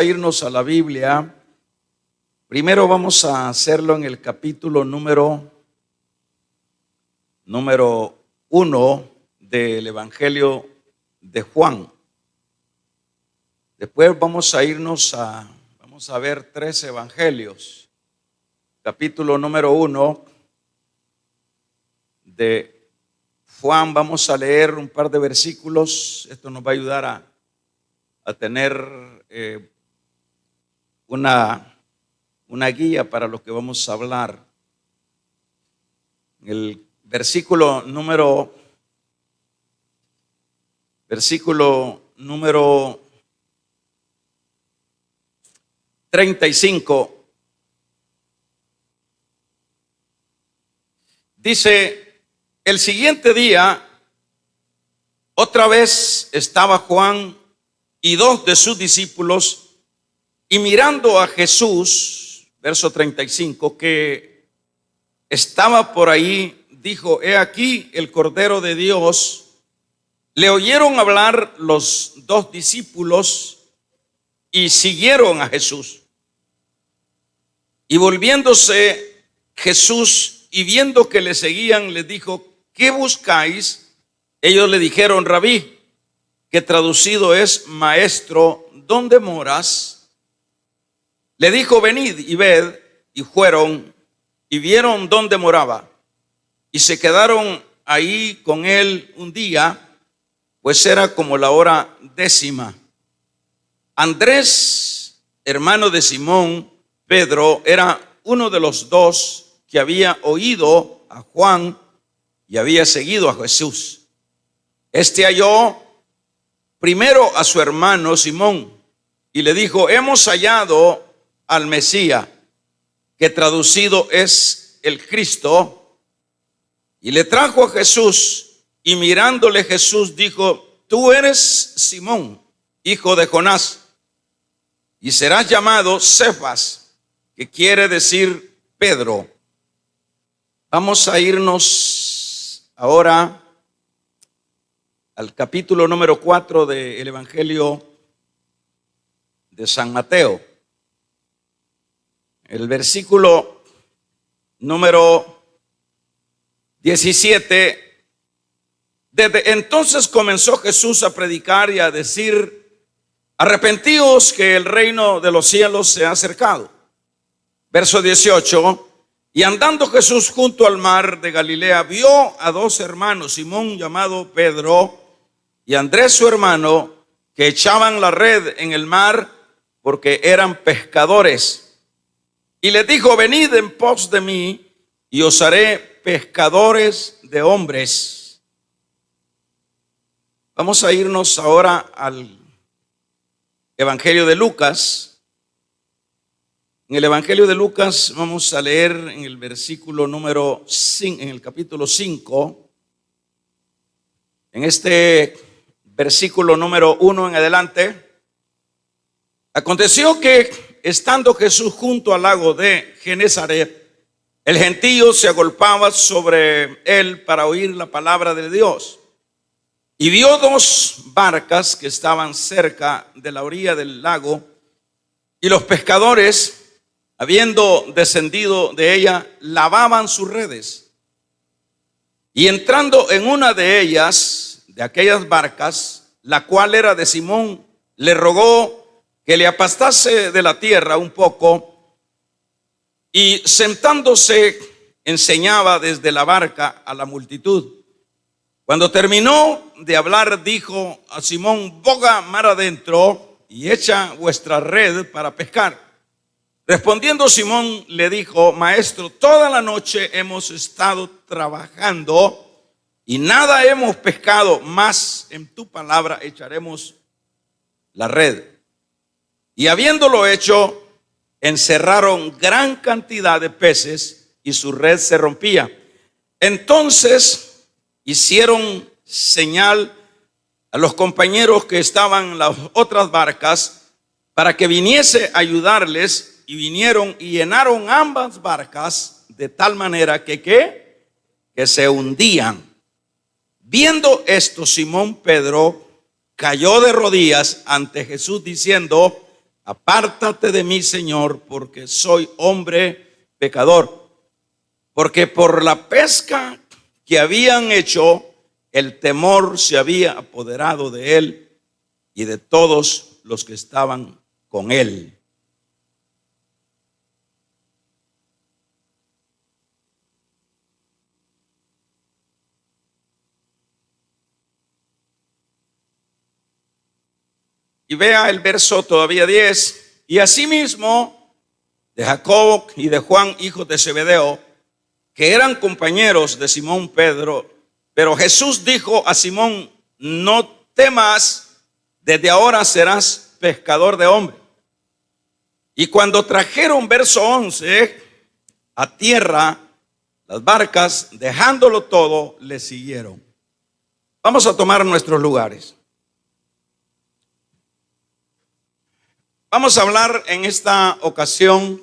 Irnos a la Biblia. Primero vamos a hacerlo en el capítulo número 1 del Evangelio de Juan. Después vamos a ver 3 evangelios. Capítulo número 1 de Juan, vamos a leer un par de versículos. Esto nos va a ayudar a tener una guía para lo que vamos a hablar. El versículo número 35 dice: el siguiente día otra vez estaba Juan y 2 de sus discípulos, y mirando a Jesús, verso 35, que estaba por ahí, dijo: he aquí el Cordero de Dios. Le oyeron hablar los 2 discípulos y siguieron a Jesús. Y volviéndose Jesús y viendo que le seguían, les dijo: ¿qué buscáis? Ellos le dijeron: Rabí, que traducido es maestro, ¿dónde moras? Le dijo: venid y ved. Y fueron y vieron dónde moraba, y se quedaron ahí con él un día, pues era como la hora 10. Andrés, hermano de Simón Pedro, era uno de los 2 que había oído a Juan y había seguido a Jesús. Este halló primero a su hermano Simón y le dijo: hemos hallado al Mesías, que traducido es el Cristo. Y le trajo a Jesús, y mirándole Jesús dijo: tú eres Simón, hijo de Jonás, y serás llamado Cefas, que quiere decir Pedro. Vamos a irnos ahora al capítulo número 4 del Evangelio de San Mateo. El versículo número 17. Desde entonces comenzó Jesús a predicar y a decir: arrepentíos, que el reino de los cielos se ha acercado. Verso 18. Y andando Jesús junto al mar de Galilea, vio a 2 hermanos, Simón llamado Pedro y Andrés su hermano, que echaban la red en el mar porque eran pescadores. Y les dijo: venid en pos de mí y os haré pescadores de hombres. Vamos a irnos ahora al Evangelio de Lucas. En el Evangelio de Lucas vamos a leer en el versículo número 5, en el capítulo 5, en este versículo número 1 en adelante. Aconteció que estando Jesús junto al lago de Genesaret, el gentío se agolpaba sobre él para oír la palabra de Dios. Y vio 2 barcas que estaban cerca de la orilla del lago, y los pescadores, habiendo descendido de ella, lavaban sus redes. Y entrando en una de ellas, de aquellas barcas, la cual era de Simón, le rogó que le apartase de la tierra un poco, y sentándose enseñaba desde la barca a la multitud. Cuando terminó de hablar, dijo a Simón: boga mar adentro y echa vuestra red para pescar. Respondiendo Simón le dijo: maestro, toda la noche hemos estado trabajando y nada hemos pescado, mas en tu palabra echaremos la red. Y habiéndolo hecho, encerraron gran cantidad de peces y su red se rompía. Entonces hicieron señal a los compañeros que estaban en las otras barcas para que viniese a ayudarles, y vinieron y llenaron ambas barcas de tal manera que se hundían. Viendo esto, Simón Pedro cayó de rodillas ante Jesús diciendo: apártate de mí, Señor, porque soy hombre pecador. Porque por la pesca que habían hecho, el temor se había apoderado de él y de todos los que estaban con él. Y vea el verso todavía 10. Y asimismo de Jacobo y de Juan, hijos de Zebedeo, que eran compañeros de Simón Pedro. Pero Jesús dijo a Simón: no temas, desde ahora serás pescador de hombres. Y cuando trajeron, verso 11, a tierra, las barcas, dejándolo todo, le siguieron. Vamos a tomar nuestros lugares. Vamos a hablar en esta ocasión,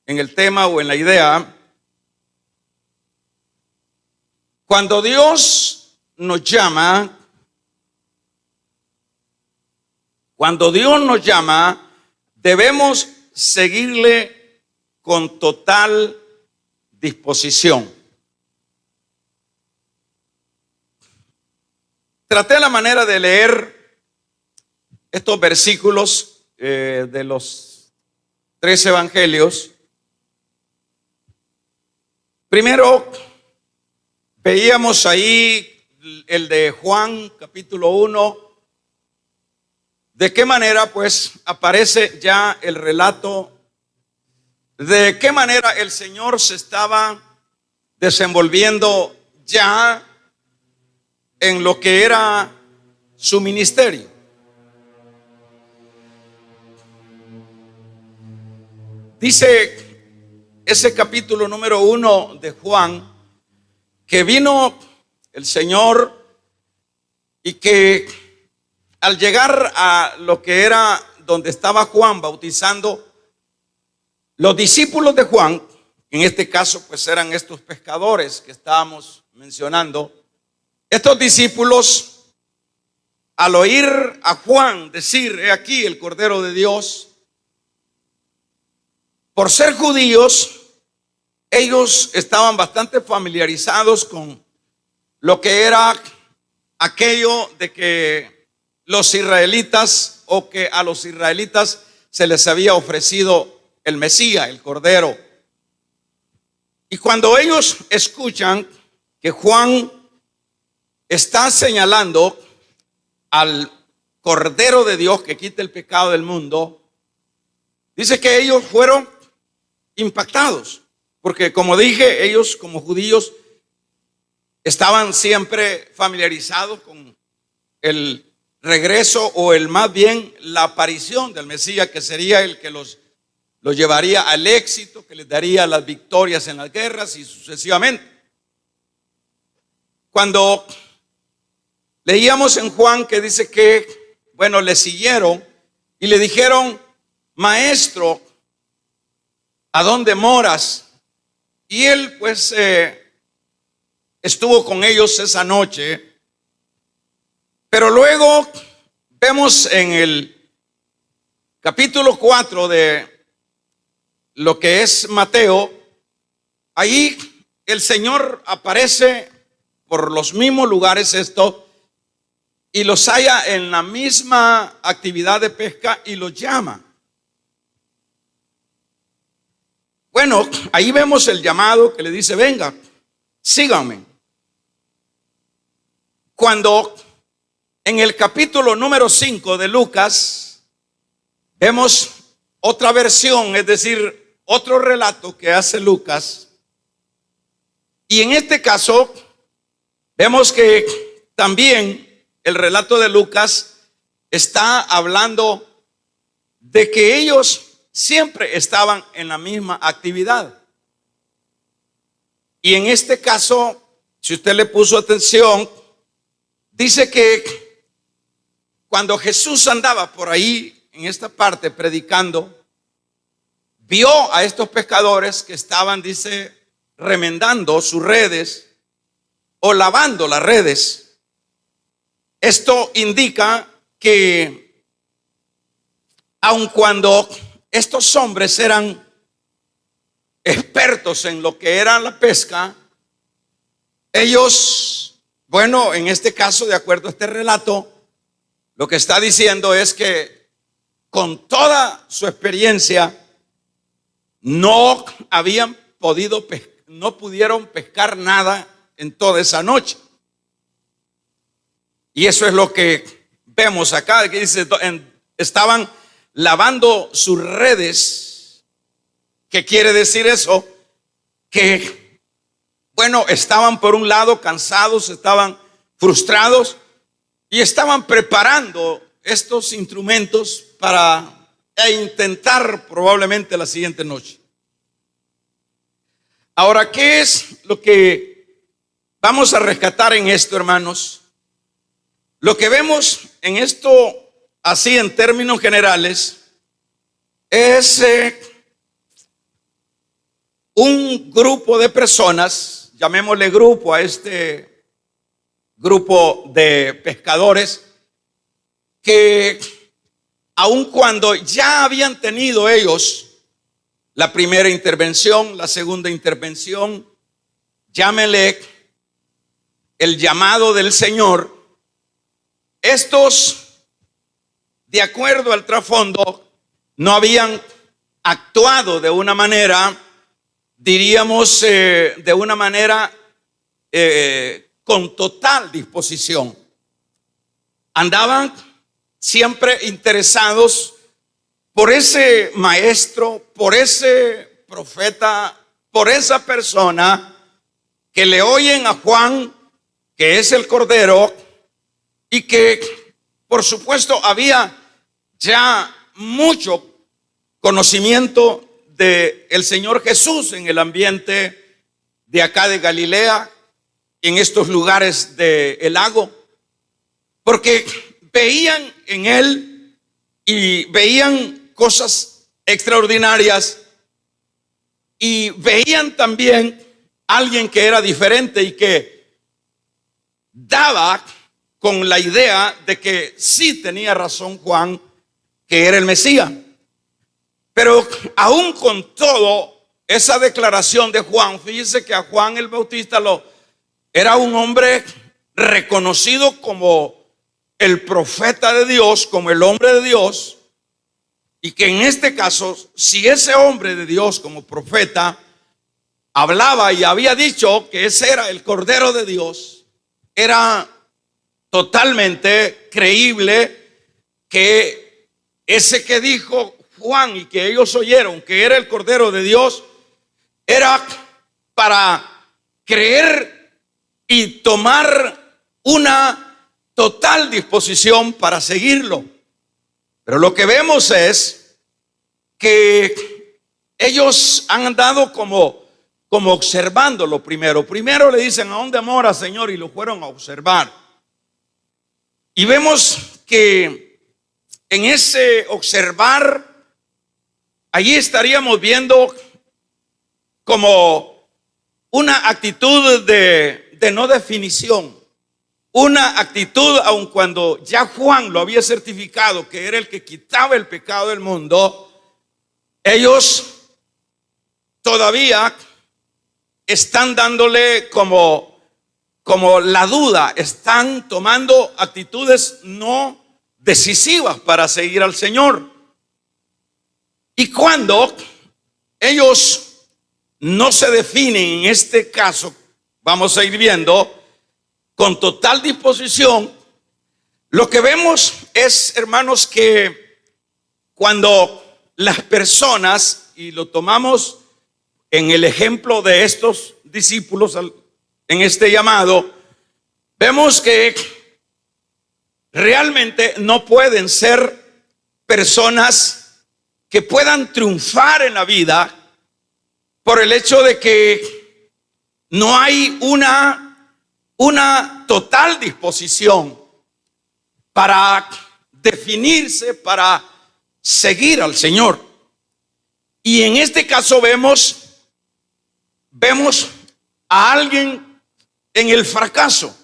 en el tema o en la idea, cuando Dios nos llama, debemos seguirle con total disposición. Traté la manera de leer estos versículos de los 3 evangelios. Primero, veíamos ahí el de Juan, capítulo 1, de qué manera pues aparece ya el relato, de qué manera el Señor se estaba desenvolviendo ya en lo que era su ministerio. Dice ese capítulo número 1 de Juan que vino el Señor y que al llegar a lo que era donde estaba Juan bautizando, los discípulos de Juan, en este caso pues eran estos pescadores que estábamos mencionando, estos discípulos al oír a Juan decir: he aquí el Cordero de Dios, por ser judíos, ellos estaban bastante familiarizados con lo que era aquello de que los israelitas, o que a los israelitas se les había ofrecido el Mesías, el Cordero. Y cuando ellos escuchan que Juan está señalando al Cordero de Dios que quita el pecado del mundo, dice que ellos fueron impactados, porque como dije, ellos como judíos estaban siempre familiarizados con el regreso, o el más bien la aparición del Mesías, que sería el que los llevaría al éxito, que les daría las victorias en las guerras y sucesivamente. Cuando leíamos en Juan que dice que, bueno, le siguieron y le dijeron: maestro, ¿a dónde moras? Y él pues estuvo con ellos esa noche. Pero luego vemos en el capítulo 4 de lo que es Mateo, ahí el Señor aparece por los mismos lugares y los halla en la misma actividad de pesca y los llama. Bueno, ahí vemos el llamado que le dice: venga, síganme. Cuando en el capítulo número 5 de Lucas vemos otra versión, es decir, otro relato que hace Lucas, y en este caso vemos que también el relato de Lucas está hablando de que ellos siempre estaban en la misma actividad. Y en este caso, si usted le puso atención, dice que cuando Jesús andaba por ahí en esta parte predicando, vio a estos pescadores que estaban, dice, remendando sus redes o lavando las redes. Esto indica que aun cuando estos hombres eran expertos en lo que era la pesca, ellos, bueno, en este caso, de acuerdo a este relato, lo que está diciendo es que con toda su experiencia no habían podido no pudieron pescar nada en toda esa noche. Y eso es lo que vemos acá, que dice, estaban lavando sus redes. ¿Qué quiere decir eso? Que, bueno, estaban por un lado cansados, estaban frustrados y estaban preparando estos instrumentos para intentar probablemente la siguiente noche. Ahora, ¿qué es lo que vamos a rescatar en esto, hermanos? Lo que vemos en esto, así en términos generales, es un grupo de personas, llamémosle grupo a este grupo de pescadores, que aun cuando ya habían tenido ellos la primera intervención, la segunda intervención, llámele el llamado del Señor, estos, de acuerdo al trasfondo, no habían actuado de una manera, diríamos, de una manera con total disposición. Andaban siempre interesados por ese maestro, por ese profeta, por esa persona que le oyen a Juan, que es el Cordero, y que por supuesto había ya mucho conocimiento del Señor Jesús en el ambiente de acá de Galilea, en estos lugares del lago, porque veían en él y veían cosas extraordinarias y veían también a alguien que era diferente y que daba con la idea de que sí tenía razón Juan, que era el Mesías. Pero aún con todo esa declaración de Juan, fíjese que a Juan el Bautista era un hombre reconocido como el profeta de Dios, como el hombre de Dios, y que en este caso, si ese hombre de Dios como profeta hablaba y había dicho que ese era el Cordero de Dios, era totalmente creíble que ese que dijo Juan y que ellos oyeron que era el Cordero de Dios, era para creer y tomar una total disposición para seguirlo. Pero lo que vemos es que ellos han andado como observándolo primero. Primero le dicen, ¿a dónde mora, Señor? Y lo fueron a observar. Y vemos que en ese observar, allí estaríamos viendo como una actitud de no definición, una actitud, aun cuando ya Juan lo había certificado que era el que quitaba el pecado del mundo, ellos todavía están dándole como la duda, están tomando actitudes no decisivas para seguir al Señor. Y cuando ellos no se definen, en este caso, vamos a ir viendo, con total disposición, lo que vemos es, hermanos, que cuando las personas, y lo tomamos en el ejemplo de estos discípulos en este llamado, vemos que realmente no pueden ser personas que puedan triunfar en la vida por el hecho de que no hay una total disposición para definirse, para seguir al Señor. Y en este caso vemos a alguien en el fracaso.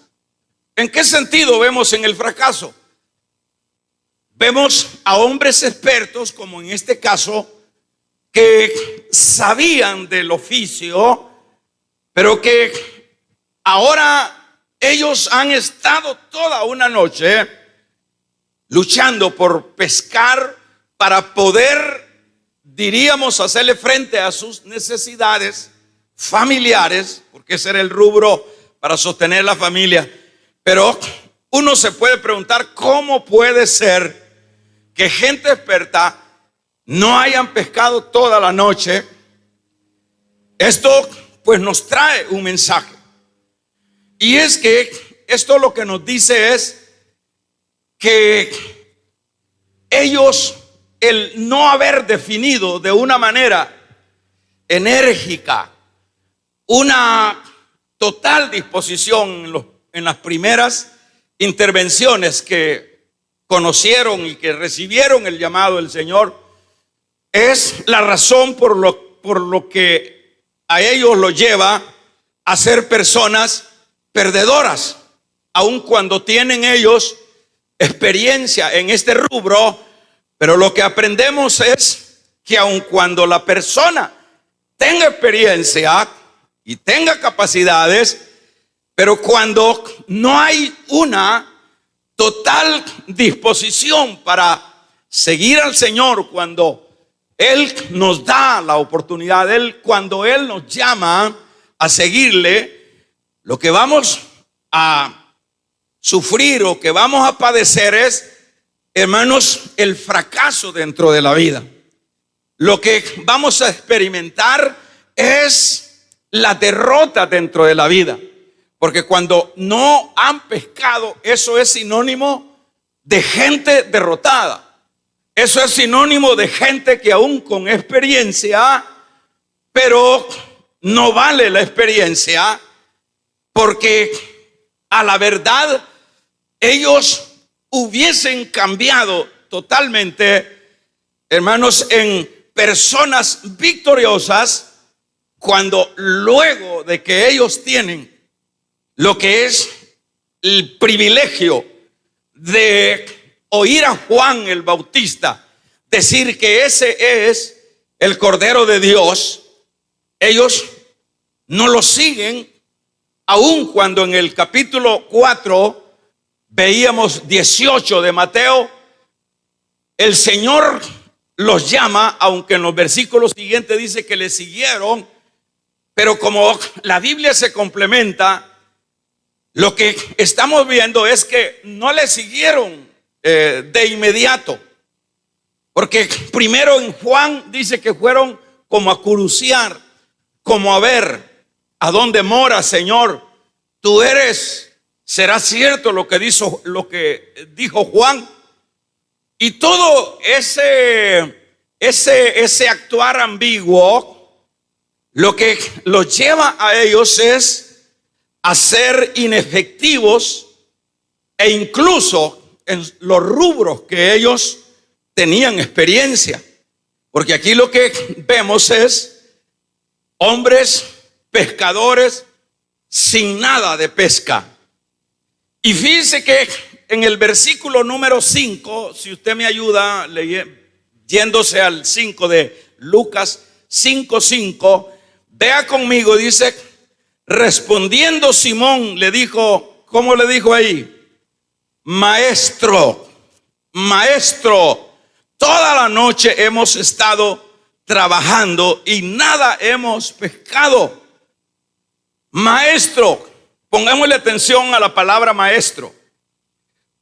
¿En qué sentido vemos en el fracaso? vemos a hombres expertos, como en este caso, que sabían del oficio, pero que ahora ellos han estado toda una noche luchando por pescar para poder, diríamos, hacerle frente a sus necesidades familiares, porque ese era el rubro para sostener la familia. Pero uno se puede preguntar cómo puede ser que gente experta no hayan pescado toda la noche. Esto pues nos trae un mensaje, y es que esto lo que nos dice es que ellos, el no haber definido de una manera enérgica una total disposición en las primeras intervenciones que conocieron y que recibieron el llamado del Señor, es la razón por lo que a ellos lo lleva a ser personas perdedoras, aun cuando tienen ellos experiencia en este rubro. Pero lo que aprendemos es que aun cuando la persona tenga experiencia y tenga capacidades, pero cuando no hay una total disposición para seguir al Señor, cuando Él nos da la oportunidad, cuando Él nos llama a seguirle, lo que vamos a sufrir o que vamos a padecer es, hermanos, el fracaso dentro de la vida. Lo que vamos a experimentar es la derrota dentro de la vida. Porque cuando no han pescado, eso es sinónimo de gente derrotada. Eso es sinónimo de gente que aún con experiencia, pero no vale la experiencia, porque a la verdad ellos hubiesen cambiado totalmente, hermanos, en personas victoriosas, cuando luego de que ellos tienen lo que es el privilegio de oír a Juan el Bautista decir que ese es el Cordero de Dios, ellos no lo siguen, aun cuando en el capítulo 4 veíamos 18 de Mateo, el Señor los llama, aunque en los versículos siguientes dice que le siguieron, pero como la Biblia se complementa, lo que estamos viendo es que no le siguieron de inmediato, porque primero en Juan dice que fueron como a curuciar, como a ver a dónde mora, Señor. Tú eres, será cierto lo que dijo Juan. Y todo ese actuar ambiguo, lo que los lleva a ellos es a ser inefectivos, e incluso en los rubros que ellos tenían experiencia. Porque aquí lo que vemos es hombres pescadores sin nada de pesca. Y fíjense que en el versículo número 5, si usted me ayuda yéndose al 5 de Lucas 5:5, vea conmigo, dice: respondiendo Simón le dijo, ¿cómo le dijo ahí? Maestro, toda la noche hemos estado trabajando y nada hemos pescado. Maestro, pongámosle atención a la palabra maestro.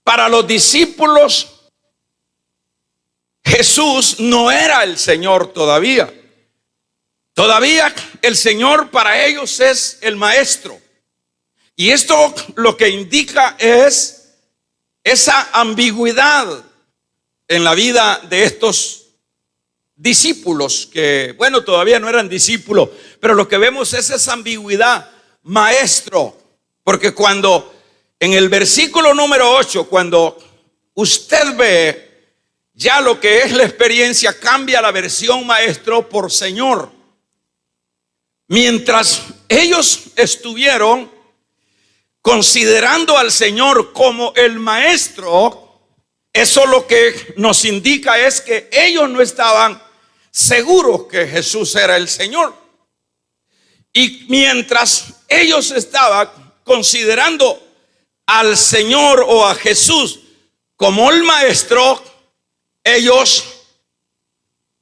Para los discípulos, Jesús no era el Señor todavía. Todavía el Señor para ellos es el maestro. Y esto lo que indica es esa ambigüedad en la vida de estos discípulos, que bueno, todavía no eran discípulos, pero lo que vemos es esa ambigüedad, maestro. Porque cuando en el versículo número 8, cuando usted ve ya lo que es la experiencia, cambia la versión maestro por Señor. Mientras ellos estuvieron considerando al Señor como el maestro, Eso lo que nos indica es que ellos no estaban seguros que Jesús era el Señor. Y mientras ellos estaban considerando al Señor o a Jesús como el maestro, ellos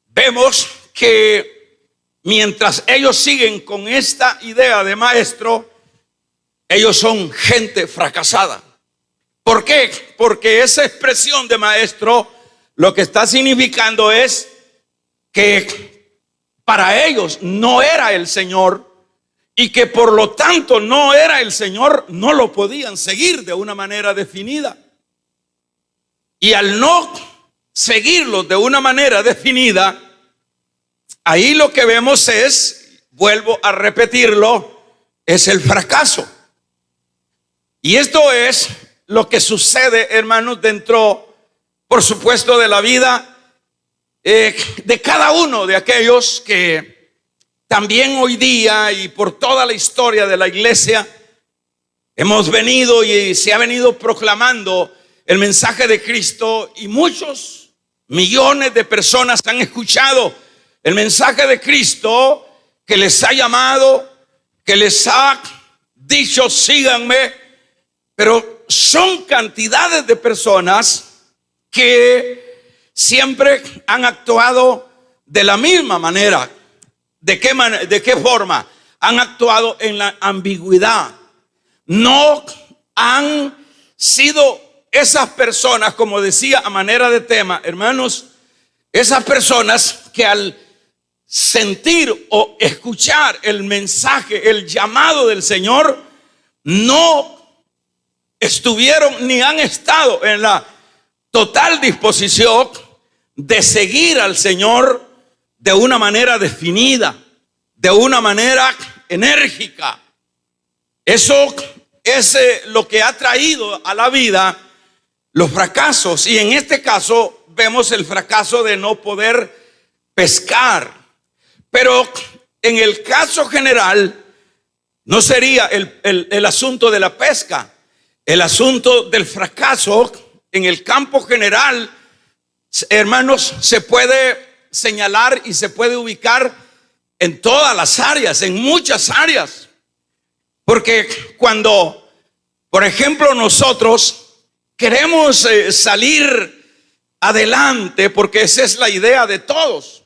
vemos que mientras ellos siguen con esta idea de maestro, ellos son gente fracasada. ¿Por qué? Porque esa expresión de maestro lo que está significando es que para ellos no era el Señor, y que por lo tanto no era el Señor, no lo podían seguir de una manera definida. Y al no seguirlo de una manera definida, ahí lo que vemos es, vuelvo a repetirlo, es el fracaso. Y esto es lo que sucede, hermanos, dentro, por supuesto, de la vida de cada uno de aquellos que también hoy día y por toda la historia de la iglesia hemos venido y se ha venido proclamando el mensaje de Cristo, y muchos millones de personas han escuchado el mensaje de Cristo, que les ha llamado, que les ha dicho síganme, pero son cantidades de personas que siempre han actuado de la misma manera. ¿De qué forma? Han actuado en la ambigüedad. No han sido esas personas, como decía a manera de tema, hermanos, esas personas que al sentir o escuchar el mensaje, el llamado del Señor, no estuvieron ni han estado en la total disposición de seguir al Señor de una manera definida, de una manera enérgica. Eso es lo que ha traído a la vida los fracasos. Y en este caso vemos el fracaso de no poder pescar. Pero en el caso general no sería el asunto de la pesca. El asunto del fracaso en el campo general, hermanos, se puede señalar y se puede ubicar en todas las áreas, en muchas áreas. Porque cuando, por ejemplo, nosotros queremos salir adelante, porque esa es la idea de todos.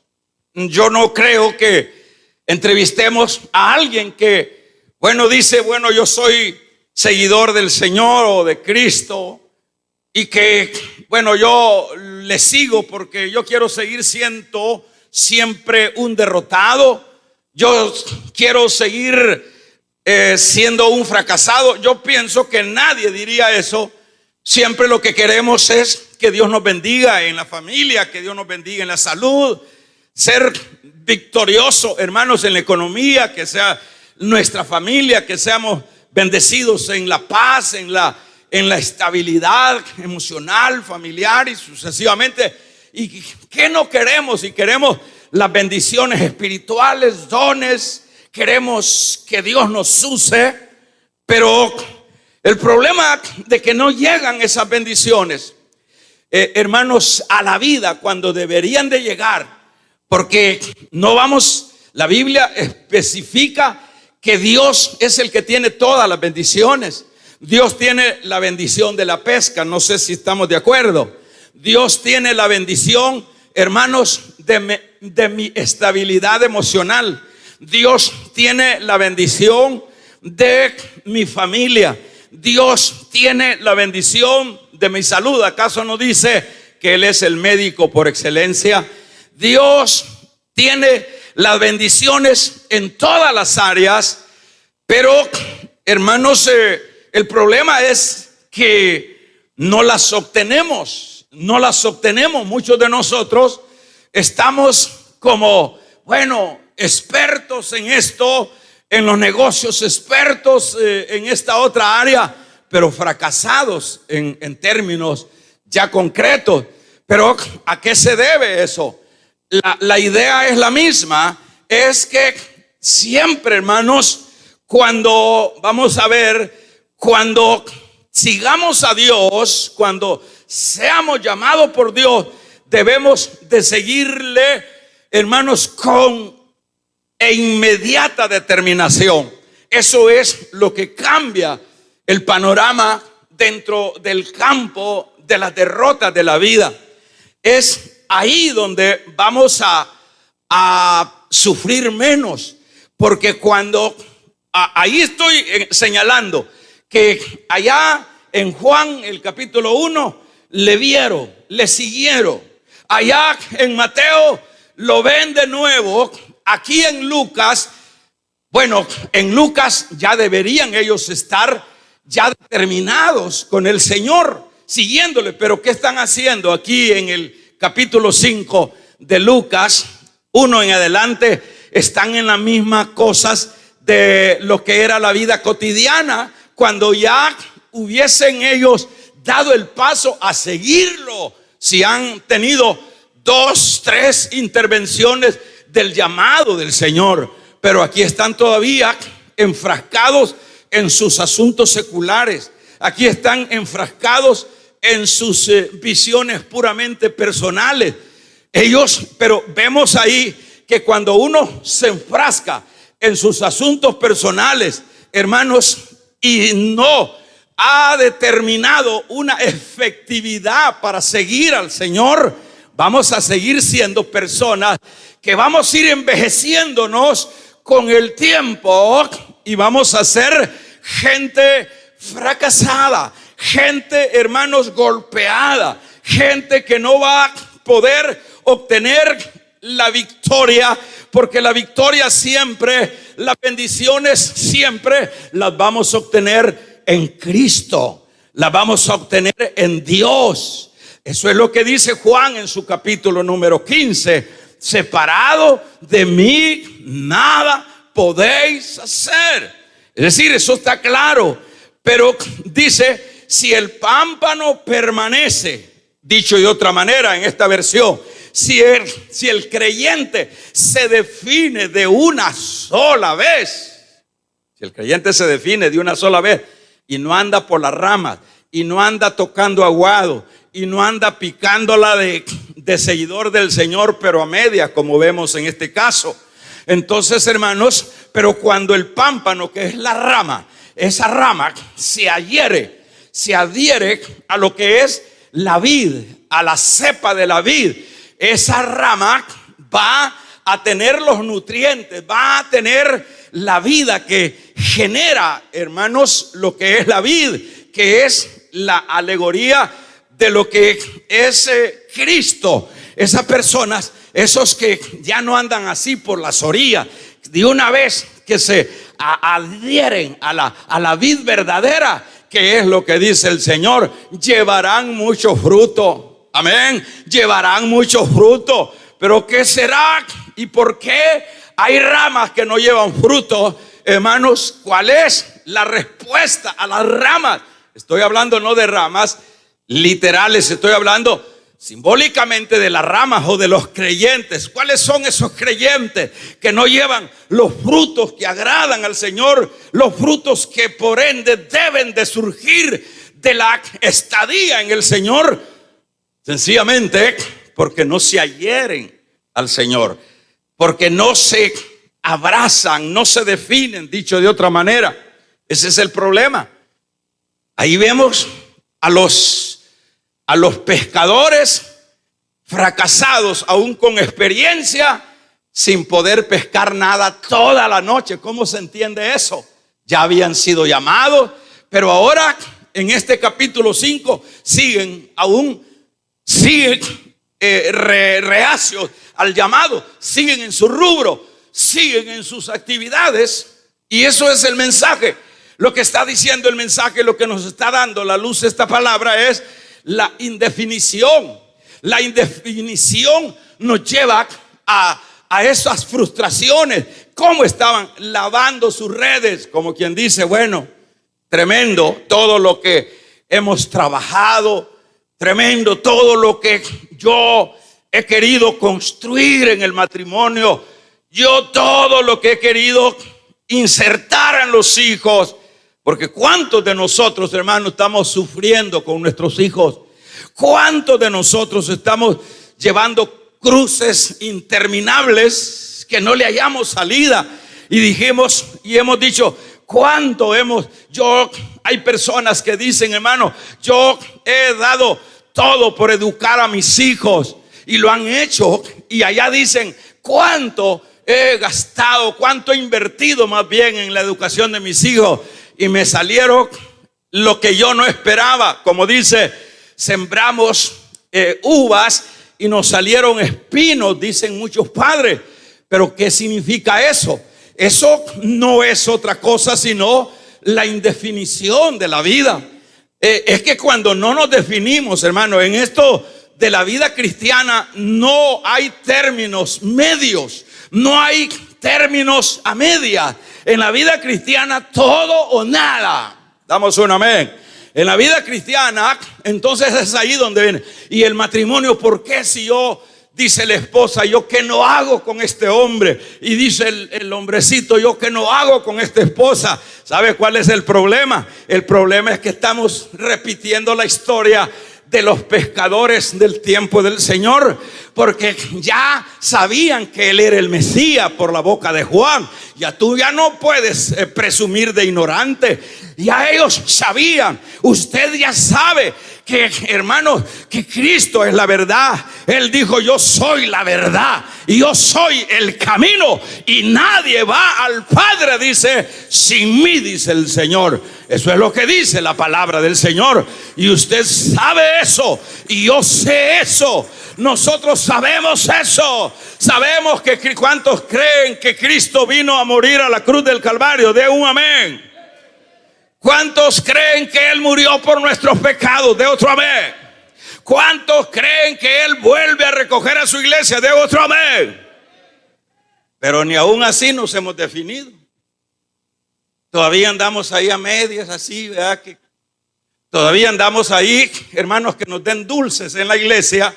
Yo no creo que entrevistemos a alguien que, dice, yo soy seguidor del Señor o de Cristo, y que, yo le sigo porque yo quiero seguir siendo siempre un derrotado. Yo quiero seguir siendo un fracasado. Yo pienso que nadie diría eso. Siempre lo que queremos es que Dios nos bendiga en la familia, que Dios nos bendiga en la salud, ser victorioso, hermanos, en la economía, que sea nuestra familia, que seamos bendecidos en la paz, en la estabilidad emocional, familiar y sucesivamente. ¿Y qué no queremos? Y queremos las bendiciones espirituales, dones, queremos que Dios nos use, pero el problema de que no llegan esas bendiciones, hermanos, a la vida cuando deberían de llegar, porque no vamos, la Biblia especifica que Dios es el que tiene todas las bendiciones. Dios tiene la bendición de la pesca, no sé si estamos de acuerdo. Dios tiene la bendición, hermanos, de mi estabilidad emocional. Dios tiene la bendición de mi familia. Dios tiene la bendición de mi salud. ¿Acaso no dice que Él es el médico por excelencia? Dios tiene las bendiciones en todas las áreas, pero, hermanos, el problema es que no las obtenemos. Muchos de nosotros estamos como, expertos en esto, en los negocios, expertos en esta otra área, pero fracasados en términos ya concretos. Pero ¿a qué se debe eso? La idea es la misma, es que siempre, hermanos, cuando sigamos a Dios, cuando seamos llamados por Dios, debemos de seguirle, hermanos, con inmediata determinación. Eso es lo que cambia el panorama dentro del campo de las derrotas de la vida. Es ahí donde vamos a sufrir menos, porque cuando ahí estoy señalando que allá en Juan el capítulo 1 le vieron, le siguieron. Allá en Mateo lo ven de nuevo. Aquí en Lucas, bueno, en Lucas ya deberían ellos estar ya determinados con el Señor, siguiéndole. Pero ¿qué están haciendo aquí en el capítulo 5 de Lucas 1 en adelante? Están en las mismas cosas de lo que era la vida cotidiana, cuando ya hubiesen ellos dado el paso a seguirlo. Si han tenido 2, 3 intervenciones del llamado del Señor, pero aquí están todavía enfrascados en sus asuntos seculares. Aquí están enfrascados en sus visiones puramente personales. Ellos, pero vemos ahí que cuando uno se enfrasca en sus asuntos personales, hermanos, y no ha determinado una efectividad para seguir al Señor, vamos a seguir siendo personas que vamos a ir envejeciéndonos con el tiempo y vamos a ser gente fracasada, gente, hermanos, golpeada, gente que no va a poder obtener la victoria, porque la victoria siempre, las bendiciones siempre las vamos a obtener en Cristo, las vamos a obtener en Dios. Eso es lo que dice Juan en su capítulo número 15. Separado de mí nada podéis hacer. Es decir, eso está claro. Pero dice, si el pámpano permanece, dicho de otra manera en esta versión, si el creyente se define de una sola vez, si el creyente se define de una sola vez y no anda por las ramas, y no anda tocando aguado, y no anda picándola de seguidor del Señor, pero a media, como vemos en este caso. Entonces, hermanos, pero cuando el pámpano, que es la rama, esa rama se adhiere a lo que es la vid, a la cepa de la vid, esa rama va a tener los nutrientes, va a tener la vida que genera, hermanos, lo que es la vid, que es la alegoría de lo que es Cristo. Esas personas, esos que ya no andan así por las orillas, de una vez que se adhieren a la vid verdadera, que es lo que dice el Señor, llevarán mucho fruto. Amén. Llevarán mucho fruto. Pero ¿qué será? ¿Y por qué hay ramas que no llevan fruto? Hermanos, ¿cuál es la respuesta a las ramas? Estoy hablando no de ramas literales, estoy hablando simbólicamente de las ramas o de los creyentes. ¿Cuáles son esos creyentes que no llevan los frutos que agradan al Señor? Los frutos que por ende deben de surgir de la estadía en el Señor. Sencillamente porque no se adhieren al Señor, porque no se abrazan, no se definen, dicho de otra manera. Ese es el problema. Ahí vemos a los pescadores fracasados, aún con experiencia, sin poder pescar nada toda la noche. ¿Cómo se entiende eso? Ya habían sido llamados, pero ahora en este capítulo 5 siguen reacios al llamado, siguen en su rubro, siguen en sus actividades. Y eso es el mensaje. Lo que está diciendo el mensaje, lo que nos está dando la luz de esta palabra es la indefinición. La indefinición nos lleva a esas frustraciones. ¿Cómo estaban lavando sus redes? Como quien dice, bueno, tremendo todo lo que hemos trabajado, tremendo todo lo que yo he querido construir en el matrimonio, yo todo lo que he querido insertar en los hijos. Porque ¿cuántos de nosotros, hermanos, estamos sufriendo con nuestros hijos? ¿Cuántos de nosotros estamos llevando cruces interminables que no le hallamos salida? Y dijimos y hemos dicho, hay personas que dicen, hermano, yo he dado todo por educar a mis hijos, y lo han hecho, y allá dicen, ¿cuánto he gastado, cuánto he invertido más bien en la educación de mis hijos? Y me salieron lo que yo no esperaba. Como dice, sembramos uvas y nos salieron espinos, dicen muchos padres. Pero ¿qué significa eso? Eso no es otra cosa sino la indefinición de la vida. Es que cuando no nos definimos, hermano, en esto de la vida cristiana no hay términos medios, no hay términos a media. En la vida cristiana todo o nada. Damos un amén. En la vida cristiana, entonces es ahí donde viene. Y el matrimonio, ¿por qué si yo, dice la esposa, yo qué no hago con este hombre? Y dice el hombrecito, yo qué no hago con esta esposa. ¿Sabe cuál es el problema? El problema es que estamos repitiendo la historia de los pescadores del tiempo del Señor, porque ya sabían que Él era el Mesías por la boca de Juan. Ya tú ya no puedes presumir de ignorante. Ya ellos sabían. Usted ya sabe que, hermanos, que Cristo es la verdad. Él dijo, yo soy la verdad y yo soy el camino, y nadie va al Padre, dice, sin mí, dice el Señor. Eso es lo que dice la palabra del Señor, y usted sabe eso, y yo sé eso. Nosotros sabemos eso. Sabemos que ¿cuántos creen que Cristo vino a morir a la cruz del Calvario? De un amén. ¿Cuántos creen que Él murió por nuestros pecados? De otro amén. ¿Cuántos creen que Él vuelve a recoger a su iglesia? De otro amén. Pero ni aún así nos hemos definido. Todavía andamos ahí a medias, así, ¿verdad? Que todavía andamos ahí, hermanos, que nos den dulces en la iglesia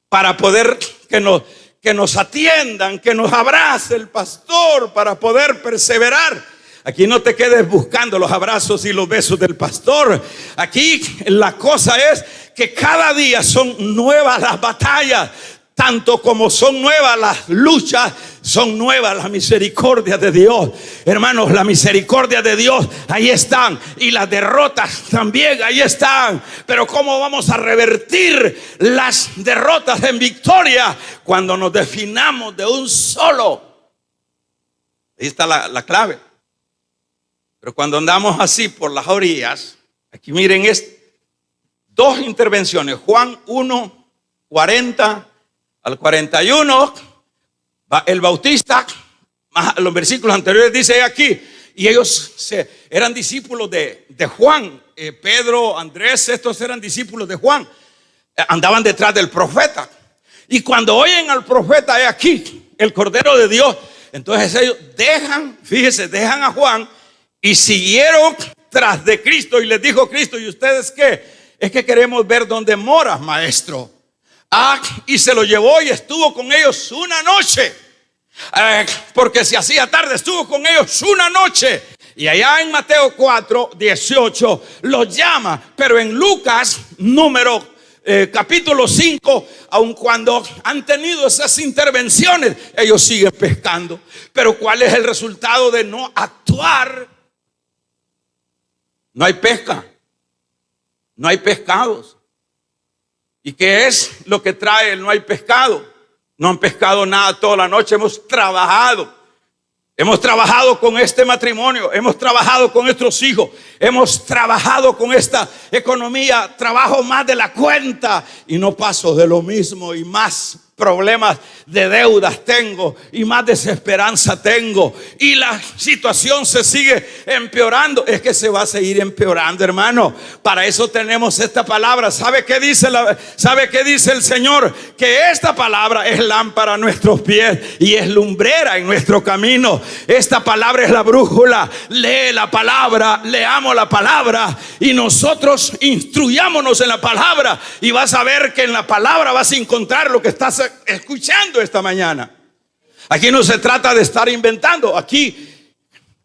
para poder que nos atiendan, que nos abrace el pastor para poder perseverar. Aquí no te quedes buscando los abrazos y los besos del pastor. Aquí la cosa es que cada día son nuevas las batallas. Tanto como son nuevas las luchas, son nuevas las misericordias de Dios. Hermanos, la misericordia de Dios, ahí están. Y las derrotas también, ahí están. Pero ¿cómo vamos a revertir las derrotas en victoria? Cuando nos definamos de un solo. Ahí está la clave. Pero cuando andamos así por las orillas, aquí miren, dos intervenciones. Juan 1, 40 al 41, el Bautista, los versículos anteriores dice aquí, y ellos eran discípulos de Juan. Pedro, Andrés, estos eran discípulos de Juan, andaban detrás del profeta. Y cuando oyen al profeta, aquí el Cordero de Dios, entonces ellos dejan a Juan y siguieron tras de Cristo. Y les dijo Cristo, ¿y ustedes qué? Es que queremos ver dónde moras, maestro. Y se lo llevó y estuvo con ellos una noche. Porque si hacía tarde, estuvo con ellos una noche. Y allá en Mateo 4, 18 los llama. Pero en Lucas capítulo 5, aun cuando han tenido esas intervenciones, ellos siguen pescando. Pero ¿cuál es el resultado de no actuar? No hay pesca, no hay pescados. ¿Y qué es lo que trae el no hay pescado? No han pescado nada toda la noche. Hemos trabajado con este matrimonio, hemos trabajado con nuestros hijos, hemos trabajado con esta economía, trabajo más de la cuenta y no paso de lo mismo, y más problemas de deudas tengo y más desesperanza tengo, y la situación se sigue empeorando. Es que se va a seguir empeorando, hermano. Para eso tenemos esta palabra. ¿Sabe qué dice el Señor? Que esta palabra es lámpara a nuestros pies y es lumbrera en nuestro camino. Esta palabra es la brújula. Lee la palabra, leamos la palabra y nosotros instruyámonos en la palabra, y vas a ver que en la palabra vas a encontrar lo que estás escuchando esta mañana. Aquí no se trata de estar inventando. Aquí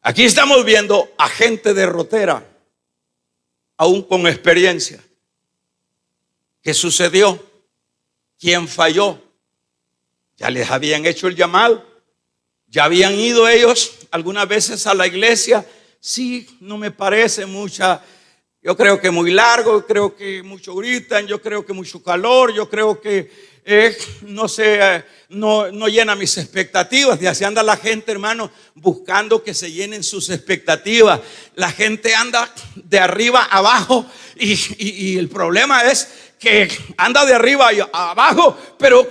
estamos viendo a gente derrotera, aún con experiencia, ¿Qué sucedió? ¿Quién falló? Ya les habían hecho el llamado. Ya habían ido ellos algunas veces a la iglesia. Sí, no me parece mucha. Yo creo que muy largo, yo creo que mucho gritan, yo creo que mucho calor, yo creo que no sé, no llena mis expectativas. Y así anda la gente, hermano, buscando que se llenen sus expectativas. La gente anda de arriba a abajo y el problema es que anda de arriba y abajo, pero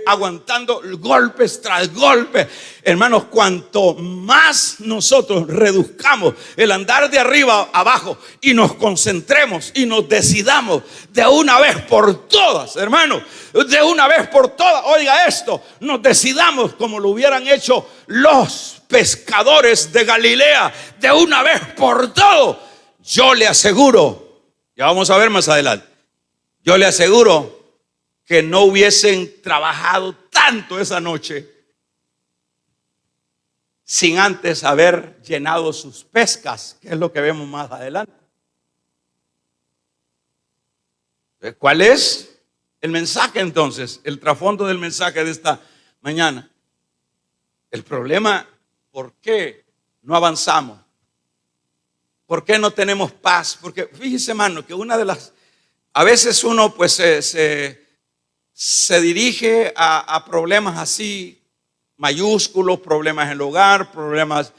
aguantando golpes tras golpes. Hermanos, cuanto más nosotros reduzcamos el andar de arriba a abajo y nos concentremos y nos decidamos de una vez por todas, hermanos, de una vez por todas, oiga esto, nos decidamos como lo hubieran hecho los pescadores de Galilea, de una vez por todo, yo le aseguro, ya vamos a ver más adelante, yo le aseguro que no hubiesen trabajado tanto esa noche sin antes haber llenado sus pescas, que es lo que vemos más adelante. ¿Cuál es el mensaje entonces? El trasfondo del mensaje de esta mañana. El problema, ¿por qué no avanzamos? ¿Por qué no tenemos paz? Porque fíjese, hermano, que una de las... A veces uno pues se dirige a problemas así mayúsculos, problemas en el hogar, problemas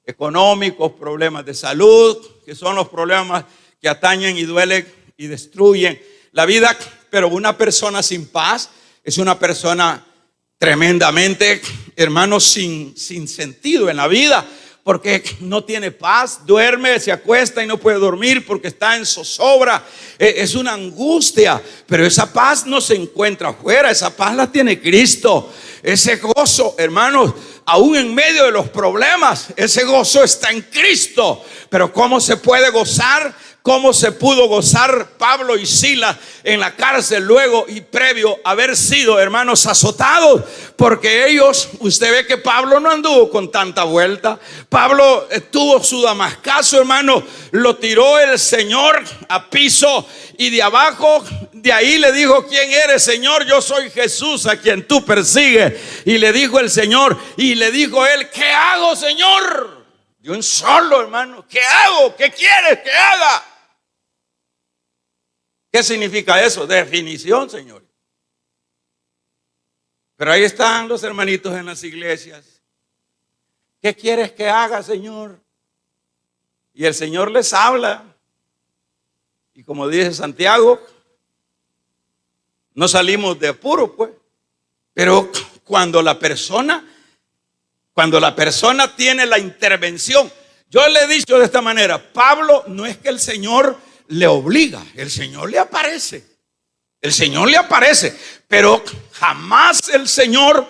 económicos, problemas de salud, que son los problemas que atañen y duelen y destruyen la vida. Pero una persona sin paz es una persona tremendamente, hermano, sin sentido en la vida, porque no tiene paz, duerme, se acuesta y no puede dormir porque está en zozobra. Es una angustia, pero esa paz no se encuentra afuera, esa paz la tiene Cristo. Ese gozo, hermanos, aún en medio de los problemas, ese gozo está en Cristo. Pero ¿cómo se puede gozar? ¿Cómo se pudo gozar Pablo y Silas en la cárcel luego y previo a haber sido, hermanos, azotados? Porque ellos, usted ve que Pablo no anduvo con tanta vuelta. Pablo tuvo su damascazo, hermano, lo tiró el Señor a piso y de abajo, de ahí le dijo: ¿quién eres, Señor? Yo soy Jesús a quien tú persigues. Y le dijo el Señor, y le dijo él: ¿qué hago, Señor? De un solo, hermano, ¿qué hago? ¿Qué quieres que haga? ¿Qué significa eso? Definición, Señor. Pero ahí están los hermanitos en las iglesias. ¿Qué quieres que haga, Señor? Y el Señor les habla. Y como dice Santiago, no salimos de apuro, pues. Pero cuando la persona tiene la intervención, yo le he dicho de esta manera: Pablo, no es que el Señor le obliga, el Señor le aparece. El Señor le aparece, pero jamás el Señor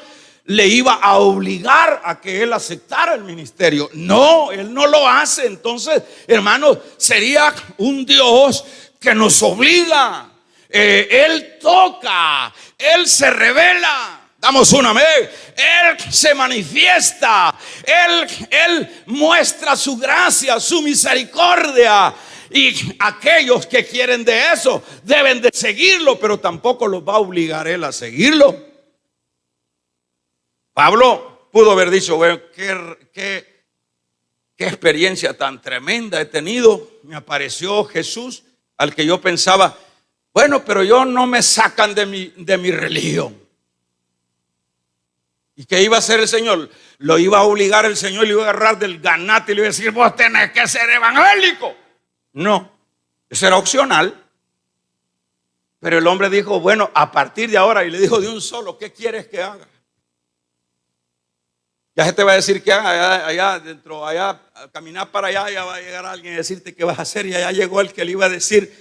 le iba a obligar a que él aceptara el ministerio. No, él no lo hace. Entonces, hermanos, sería un Dios que nos obliga. Él toca, él se revela. Damos un amén. Él se manifiesta, él muestra su gracia, su misericordia. Y aquellos que quieren de eso deben de seguirlo, pero tampoco los va a obligar él a seguirlo. Pablo pudo haber dicho: bueno, qué experiencia tan tremenda he tenido. Me apareció Jesús, al que yo pensaba: bueno, pero yo no me sacan de mi religión. ¿Y qué iba a hacer el Señor? Lo iba a obligar el Señor, le iba a agarrar del ganate y le iba a decir: vos tenés que ser evangélico. No, eso era opcional. Pero el hombre dijo: bueno, a partir de ahora, y le dijo de un solo: ¿qué quieres que haga? Ya se te va a decir que haga allá dentro, allá, a caminar para allá, ya va a llegar alguien a decirte qué vas a hacer. Y allá llegó el que le iba a decir,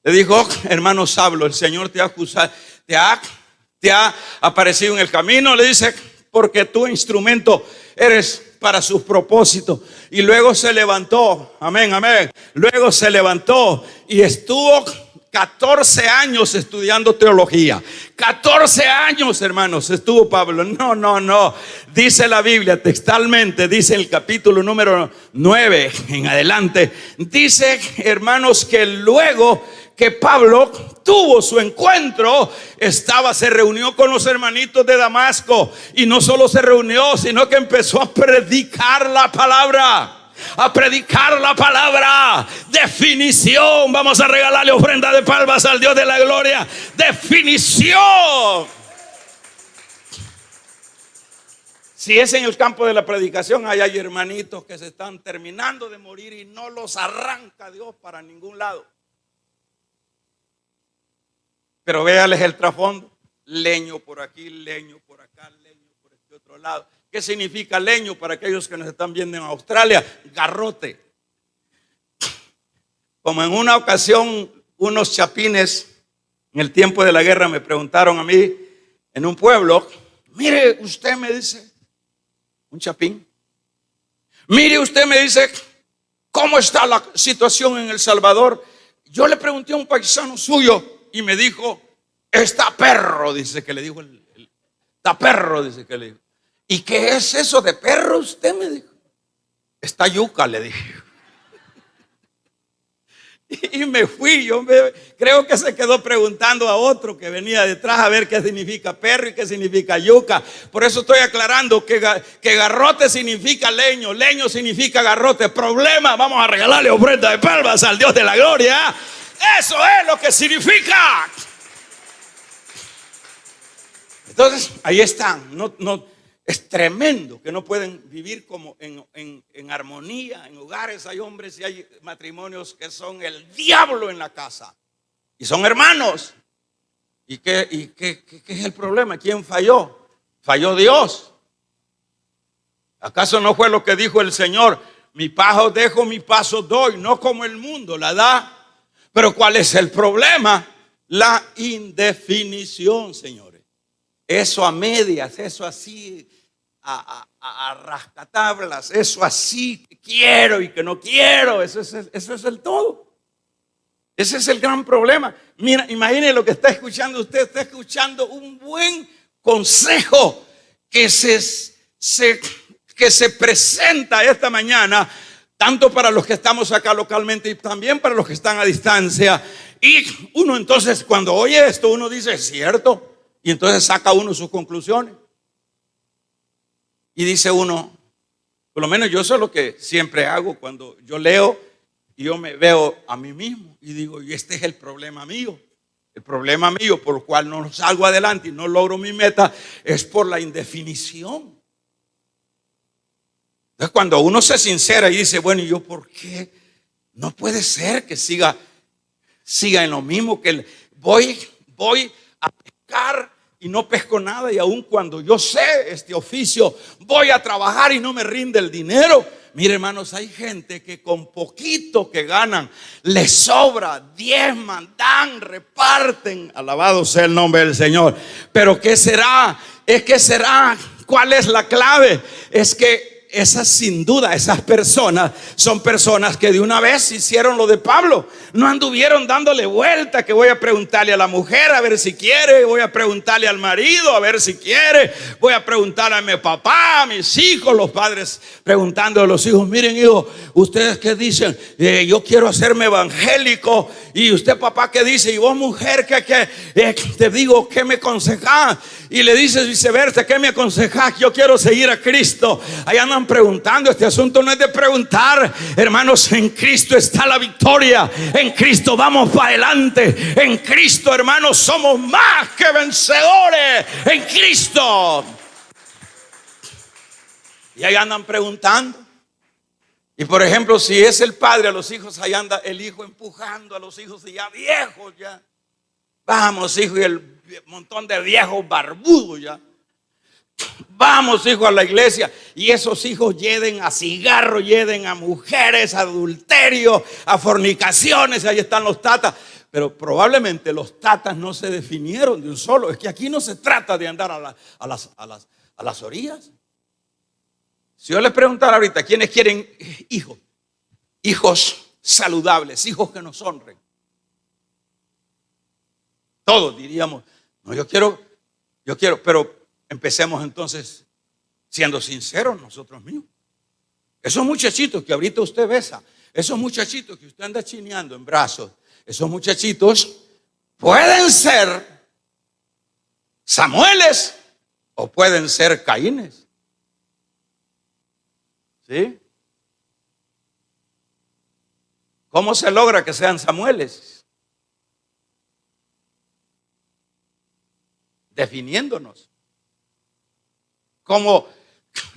le dijo: oh, hermano Sablo, el Señor te ha acusado, te ha aparecido en el camino. Le dice: porque tu instrumento eres para sus propósitos. Y luego se levantó, amén, amén. Luego se levantó y estuvo 14 años estudiando teología. 14 años, hermanos, estuvo Pablo. No. Dice la Biblia textualmente, dice el capítulo número 9 en adelante. Dice, hermanos, que luego que Pablo tuvo su encuentro, se reunió con los hermanitos de Damasco, y no solo se reunió, sino que empezó a predicar la palabra. A predicar la palabra. Definición. Vamos a regalarle ofrenda de palmas al Dios de la gloria. Definición. Si es en el campo de la predicación, ahí hay hermanitos que se están terminando de morir y no los arranca Dios para ningún lado. Pero véales el trasfondo: leño por aquí, leño por acá, leño por este otro lado. ¿Qué significa leño para aquellos que nos están viendo en Australia? Garrote. Como en una ocasión unos chapines en el tiempo de la guerra me preguntaron a mí en un pueblo: mire usted, me dice un chapín, mire usted, me dice, ¿cómo está la situación en El Salvador? Yo le pregunté a un paisano suyo y me dijo: está perro, dice que le dijo está perro, dice que le dijo. ¿Y qué es eso de perro? Usted me dijo. Está yuca, le dije. Y me fui. Creo que se quedó preguntando a otro que venía detrás a ver qué significa perro y qué significa yuca. Por eso estoy aclarando que garrote significa leño, leño significa garrote. Problema, vamos a regalarle ofrenda de palmas al Dios de la gloria. Eso es lo que significa. Entonces, ahí están. Es tremendo que no pueden vivir como en armonía. En hogares hay hombres y hay matrimonios que son el diablo en la casa y son hermanos. ¿Y qué es el problema? ¿Quién falló? Falló Dios. ¿Acaso no fue lo que dijo el Señor? Mi paso dejo, mi paso doy, no como el mundo la da. Pero ¿cuál es el problema? La indefinición, señores. Eso a medias, eso así a rascatablas, eso así que quiero y que no quiero, eso es el todo. Ese es el gran problema. Mira, imagine lo que está escuchando usted. Está escuchando un buen consejo que se presenta esta mañana, tanto para los que estamos acá localmente y también para los que están a distancia. Y uno entonces, cuando oye esto, uno dice: es cierto. Y entonces saca uno sus conclusiones. Y dice uno, por lo menos yo eso es lo que siempre hago cuando yo leo y yo me veo a mí mismo y digo: y este es el problema mío. El problema mío por el cual no salgo adelante y no logro mi meta es por la indefinición. Entonces, cuando uno se sincera y dice: bueno, ¿y yo por qué? No puede ser que siga en lo mismo, que voy a pescar y no pesco nada, y aun cuando yo sé este oficio, voy a trabajar y no me rinde el dinero. Mire, hermanos, hay gente que con poquito que ganan les sobra, diezman, dan, reparten. Alabado sea el nombre del Señor. Pero ¿qué será? ¿Cuál es la clave? Es que esas, sin duda, esas personas son personas que de una vez hicieron lo de Pablo. No anduvieron dándole vuelta, que voy a preguntarle a la mujer a ver si quiere, voy a preguntarle al marido a ver si quiere, voy a preguntarle a mi papá, a mis hijos, los padres preguntando a los hijos: miren, hijo, ¿ustedes qué dicen? Yo quiero hacerme evangélico. Y usted, papá, ¿qué dice? Y vos, mujer, ¿qué te digo? ¿Qué me aconsejás? Y le dices viceversa: ¿qué me aconsejás? Yo quiero seguir a Cristo. Allá andan preguntando. Este asunto no es de preguntar, hermanos. En Cristo está la victoria. En Cristo vamos para adelante. En Cristo, hermanos, somos más que vencedores. En Cristo. Y ahí andan preguntando. Y por ejemplo, si es el padre a los hijos, ahí anda el hijo empujando a los hijos y ya viejos ya. Vamos, hijo, y el montón de viejos barbudos ya. Vamos, hijo, a la iglesia. Y esos hijos yeden a cigarro, yeden a mujeres, a adulterio, a fornicaciones. Ahí están los tatas. Pero probablemente los tatas no se definieron de un solo. Es que aquí no se trata de andar a las orillas. Si yo les preguntara ahorita, ¿quiénes quieren hijos saludables, hijos que nos honren? Todos diríamos: no, yo quiero, pero empecemos entonces siendo sinceros nosotros mismos. Esos muchachitos que ahorita usted besa, esos muchachitos que usted anda chineando en brazos, esos muchachitos pueden ser Samueles o pueden ser Caínes. ¿Sí? ¿Cómo se logra que sean Samueles? Definiéndonos. Como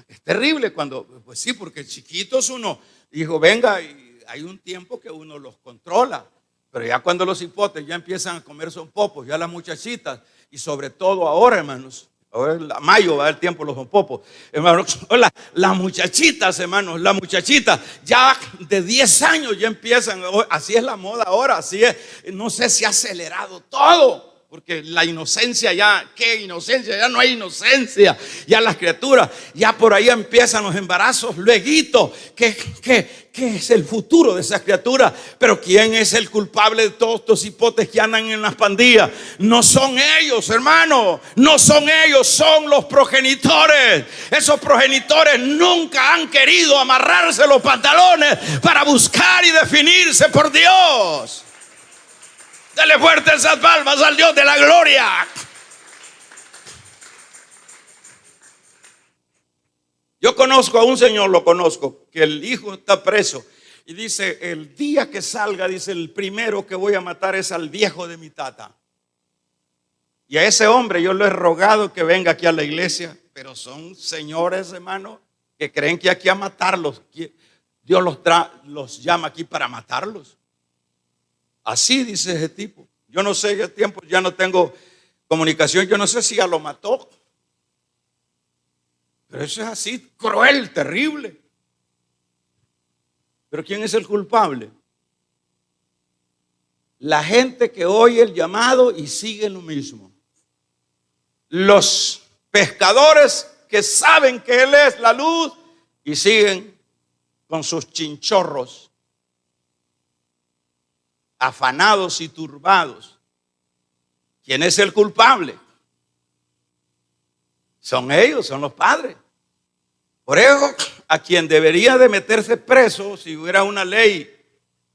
es terrible cuando, pues sí, porque chiquitos uno dijo, venga, y hay un tiempo que uno los controla, pero ya cuando los hipotes ya empiezan a comer son popos, ya las muchachitas, y sobre todo ahora, hermanos, ahora en mayo va a dar tiempo los popos, hermanos, las muchachitas, hermanos, las muchachitas ya de 10 años ya empiezan, así es la moda ahora, así es, no sé si ha acelerado todo. Porque la inocencia ya, ¿qué inocencia? Ya no hay inocencia. Ya las criaturas, ya por ahí empiezan los embarazos, lueguito. ¿Qué es el futuro de esas criaturas? Pero ¿quién es el culpable de todos estos hipotes que andan en las pandillas? No son ellos, hermano. No son ellos, son los progenitores. Esos progenitores nunca han querido amarrarse los pantalones para buscar y definirse por Dios. Dele fuerte esas palmas al Dios de la gloria. Yo conozco a un señor, lo conozco, que el hijo está preso y dice, el día que salga, dice, el primero que voy a matar es al viejo de mi tata. Y a ese hombre yo le he rogado que venga aquí a la iglesia, pero son señores, hermano, que creen que aquí a matarlos, Dios los llama aquí para matarlos. Así dice ese tipo. Yo no sé, qué tiempo ya no tengo comunicación. Yo no sé si ya lo mató. Pero eso es así, cruel, terrible. Pero ¿quién es el culpable? La gente que oye el llamado y sigue lo mismo. Los pescadores que saben que Él es la luz y siguen con sus chinchorros, afanados y turbados. ¿Quién es el culpable? Son ellos, son los padres. Por eso, a quien debería de meterse preso, si hubiera una ley,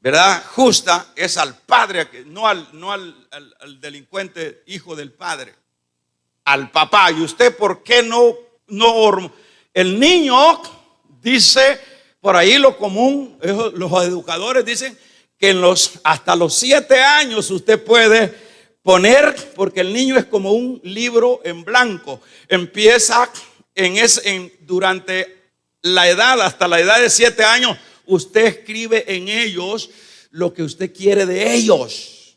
¿verdad?, justa, es al padre, no al delincuente hijo del padre, al papá. ¿Y usted por qué no? El niño dice, por ahí lo común, los educadores dicen que hasta los 7 años usted puede poner, porque el niño es como un libro en blanco. Empieza durante la edad, hasta la edad de 7 años, usted escribe en ellos lo que usted quiere de ellos.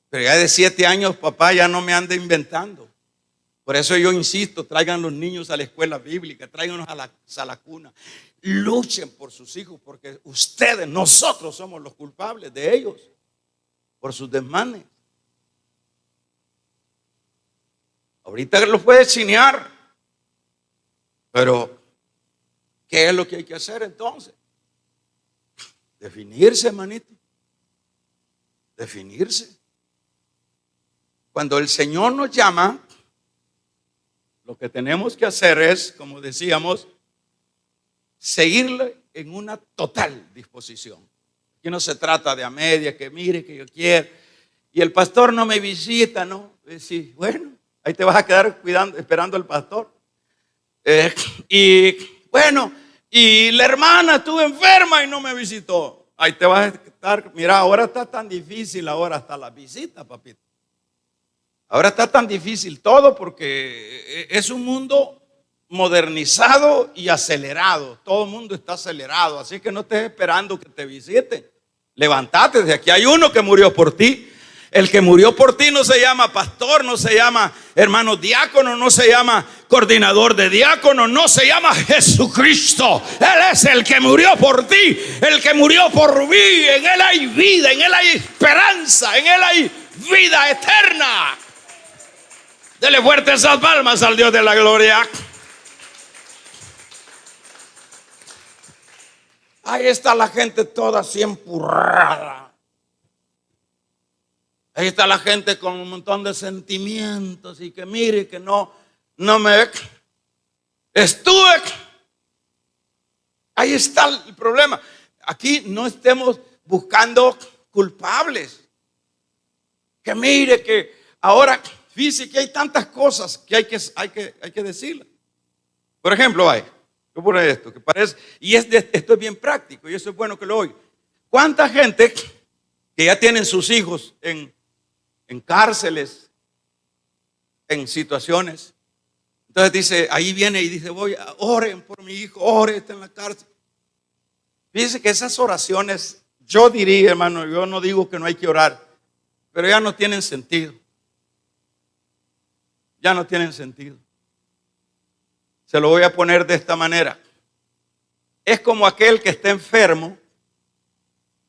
Pero ya de 7 años, papá, ya no me ande inventando. Por eso yo insisto, traigan los niños a la escuela bíblica, tráiganlos a la cuna. Luchen por sus hijos, porque ustedes, nosotros somos los culpables de ellos por sus desmanes. Ahorita los puede chinear, pero ¿qué es lo que hay que hacer entonces? Definirse, hermanito. Definirse. Cuando el Señor nos llama, lo que tenemos que hacer es, como decíamos, seguirle en una total disposición. Aquí no se trata de a media, que mire, que yo quiero. Y el pastor no me visita, ¿no? Sí, bueno, ahí te vas a quedar esperando al pastor. Y bueno, y la hermana estuvo enferma y no me visitó. Ahí te vas a estar, mira, ahora está tan difícil ahora hasta la visita, papito. Ahora está tan difícil todo porque es un mundo modernizado y acelerado. Todo el mundo está acelerado, así que no estés esperando que te visiten. Levántate, de aquí hay uno que murió por ti. El que murió por ti no se llama pastor, no se llama hermano diácono, no se llama coordinador de diácono, no se llama Jesucristo. Él es el que murió por ti, el que murió por mí. En Él hay vida, en Él hay esperanza, en Él hay vida eterna. Dele fuerte esas palmas al Dios de la gloria. Ahí está la gente toda así empurrada. Ahí está la gente con un montón de sentimientos y que mire que no me estuve. Ahí está el problema. Aquí no estemos buscando culpables. Que mire que ahora, fíjese que hay tantas cosas que hay que decirle. Por ejemplo, yo por esto, que parece, y esto es bien práctico, y eso es bueno que lo oiga. ¿Cuánta gente que ya tienen sus hijos en cárceles, en situaciones? Entonces dice, ahí viene y dice, oren por mi hijo, oren, está en la cárcel. Fíjense que esas oraciones, yo diría, hermano, yo no digo que no hay que orar, pero ya no tienen sentido. Ya no tienen sentido. Se lo voy a poner de esta manera. Es como aquel que está enfermo,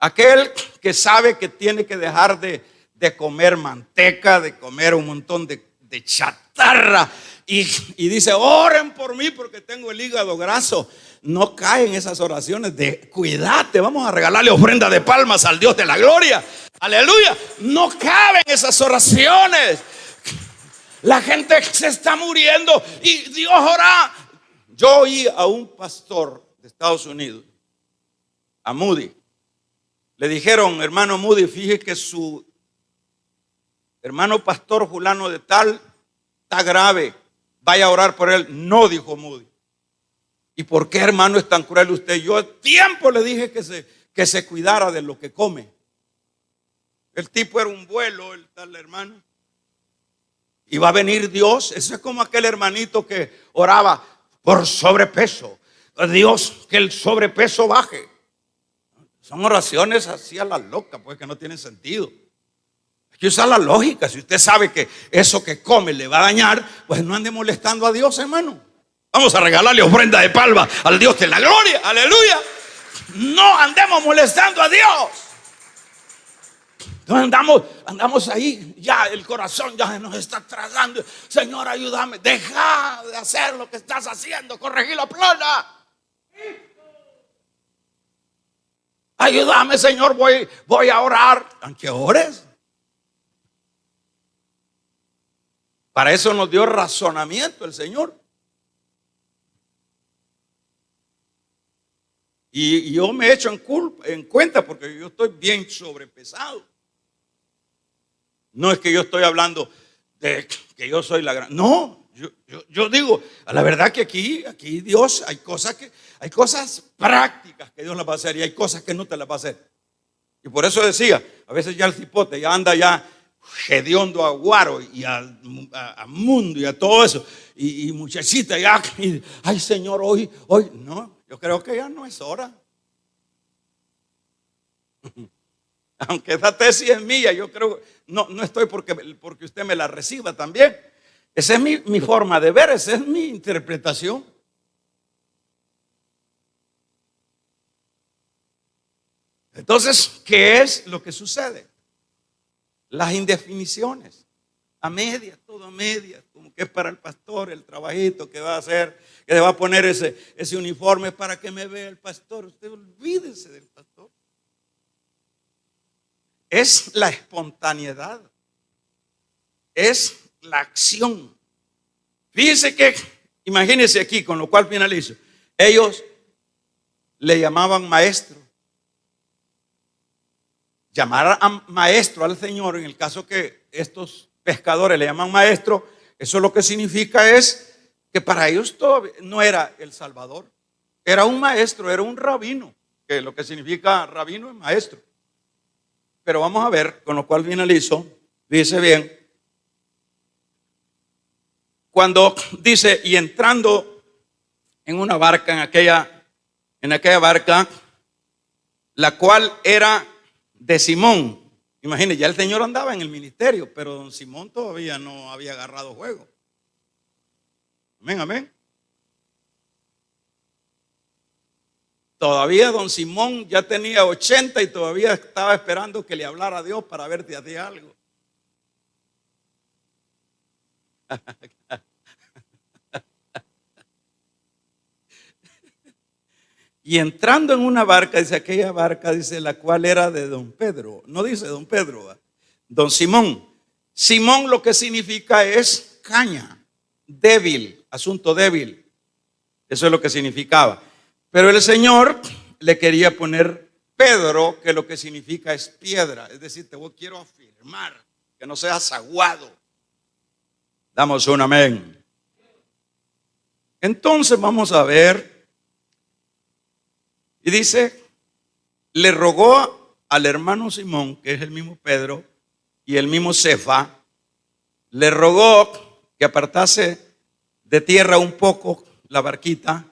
aquel que sabe que tiene que dejar de comer manteca, de comer un montón de chatarra, y dice, oren por mí porque tengo el hígado graso. No caen esas oraciones de cuídate, vamos a regalarle ofrenda de palmas al Dios de la gloria. Aleluya. No caben esas oraciones. La gente se está muriendo y Dios ora. Yo oí a un pastor de Estados Unidos, a Moody. Le dijeron, hermano Moody, fíjese que su hermano pastor fulano de tal está grave, vaya a orar por él. No, dijo Moody. ¿Y por qué, hermano, es tan cruel usted? Yo a tiempo le dije que se cuidara de lo que come. El tipo era un vuelo, el tal hermano. Y va a venir Dios. Eso es como aquel hermanito que oraba por sobrepeso. Dios, que el sobrepeso baje. Son oraciones así a la loca, pues, que no tienen sentido. Hay que usar la lógica. Si usted sabe que eso que come le va a dañar, pues no ande molestando a Dios, hermano. Vamos a regalarle ofrenda de palma al Dios de la gloria. Aleluya. No andemos molestando a Dios. Entonces andamos ahí, ya el corazón ya nos está tragando. Señor, ayúdame, deja de hacer lo que estás haciendo, corregí la plana. Ayúdame, Señor, voy a orar. Aunque ores. Para eso nos dio razonamiento el Señor. Y yo me echo en cuenta porque yo estoy bien sobrepesado. No es que yo estoy hablando de que yo soy la gran. No, yo digo, a la verdad que aquí Dios hay cosas prácticas que Dios las va a hacer y hay cosas que no te las va a hacer. Y por eso decía, a veces ya el cipote ya anda ya hediondo a guaro y a mundo y a todo eso. Y muchachita ya, ay Señor, hoy, no, yo creo que ya no es hora. Aunque esta tesis es mía, yo creo, no estoy porque usted me la reciba también. Esa es mi forma de ver, esa es mi interpretación. Entonces, ¿qué es lo que sucede? Las indefiniciones, a medias, todo a medias, como que es para el pastor el trabajito que va a hacer, que le va a poner ese uniforme para que me vea el pastor. Usted olvídese del pastor. Es la espontaneidad, es la acción. Fíjese que, imagínense aquí, con lo cual finalizo. Ellos le llamaban maestro. Llamar a maestro al Señor, en el caso que estos pescadores le llaman maestro, eso lo que significa es que para ellos todavía no era el Salvador. Era un maestro, era un rabino, que lo que significa rabino es maestro. Pero vamos a ver, con lo cual finalizo, dice bien, cuando dice, y entrando en una barca, en aquella barca, la cual era de Simón. Imagínense, ya el Señor andaba en el ministerio, pero don Simón todavía no había agarrado juego. Amén, amén. Todavía don Simón ya tenía 80 y todavía estaba esperando que le hablara a Dios para ver si hacía algo. Y entrando en una barca, dice aquella barca, dice la cual era de don Pedro. No dice don Pedro, ¿va? Don Simón. Simón lo que significa es caña, débil, asunto débil. Eso es lo que significaba. Pero el Señor le quería poner Pedro, que lo que significa es piedra. Es decir, quiero afirmar que no seas aguado. Damos un amén. Entonces vamos a ver. Y dice, le rogó al hermano Simón, que es el mismo Pedro, y el mismo Cefa, le rogó que apartase de tierra un poco la barquita,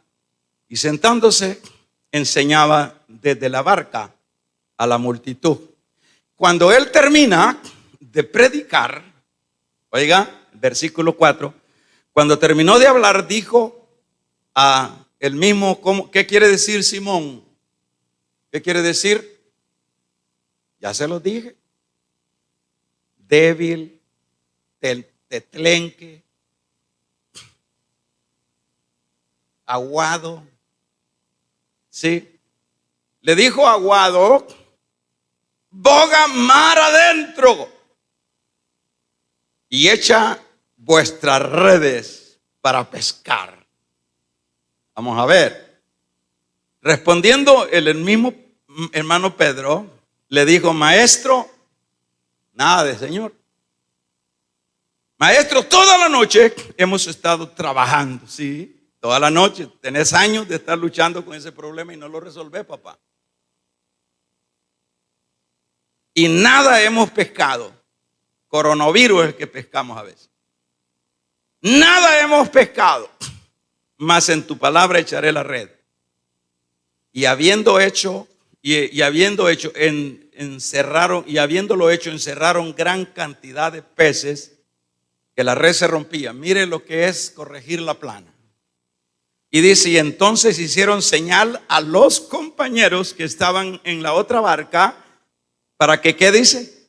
y sentándose enseñaba desde la barca a la multitud. Cuando él termina de predicar, oiga, versículo 4, cuando terminó de hablar, dijo a el mismo, ¿qué quiere decir Simón? ¿Qué quiere decir? Ya se lo dije. Débil, tetlenque, aguado. Sí. Le dijo aguado, boga mar adentro y echa vuestras redes para pescar. Vamos a ver. Respondiendo el mismo hermano Pedro, le dijo, maestro, nada de Señor. Maestro, toda la noche hemos estado trabajando, ¿sí? Toda la noche. Tenés años de estar luchando con ese problema y no lo resolvés, papá. Y nada hemos pescado. Coronavirus es el que pescamos a veces. Nada hemos pescado, mas en tu palabra echaré la red. Y habiéndolo hecho, encerraron gran cantidad de peces, que la red se rompía. Mire lo que es corregir la plana. Y dice, y entonces hicieron señal a los compañeros que estaban en la otra barca, para que, ¿qué dice?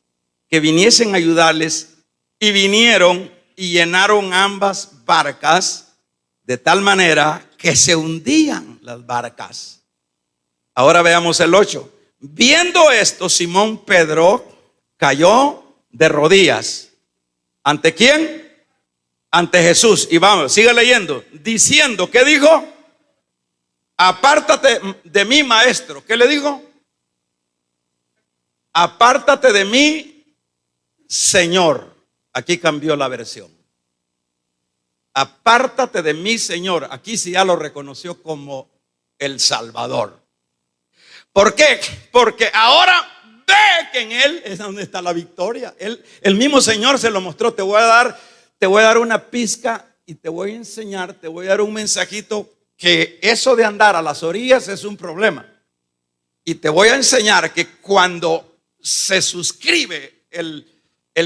Que viniesen a ayudarles, y vinieron y llenaron ambas barcas de tal manera que se hundían las barcas. Ahora veamos el 8. Viendo esto, Simón Pedro cayó de rodillas. ¿Ante quién? Ante Jesús. Y vamos, sigue leyendo. Diciendo, ¿qué dijo? Apártate de mí, maestro. ¿Qué le dijo? Apártate de mí, Señor. Aquí cambió la versión. Apártate de mí, Señor. Aquí sí ya lo reconoció como el Salvador. ¿Por qué? Porque ahora ve que en Él es donde está la victoria. El mismo Señor se lo mostró. Te voy a dar una pizca y te voy a enseñar, te voy a dar un mensajito, que eso de andar a las orillas es un problema. Y te voy a enseñar que cuando se suscribe el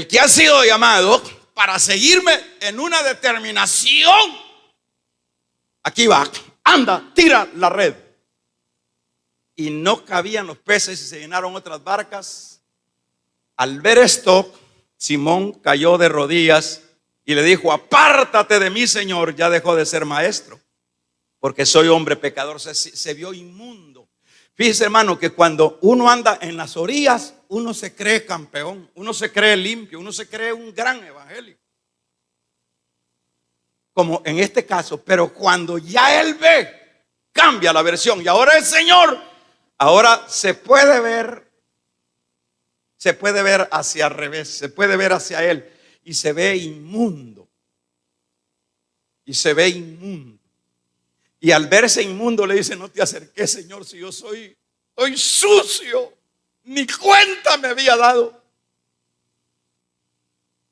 que ha sido llamado para seguirme en una determinación, aquí va, anda, tira la red. Y no cabían los peces y se llenaron otras barcas. Al ver esto, Simón cayó de rodillas y le dijo, apártate de mí, Señor. Ya dejó de ser maestro, porque soy hombre pecador. Se vio inmundo. Fíjese, hermano, que cuando uno anda en las orillas, uno se cree campeón, uno se cree limpio, uno se cree un gran evangélico, como en este caso. Pero cuando ya él ve, cambia la versión y ahora el Señor, ahora se puede ver hacia el revés, se puede ver hacia él y se ve inmundo. Y se ve inmundo. Y al verse inmundo le dice, no te acerques, Señor, si yo estoy sucio, ni cuenta me había dado.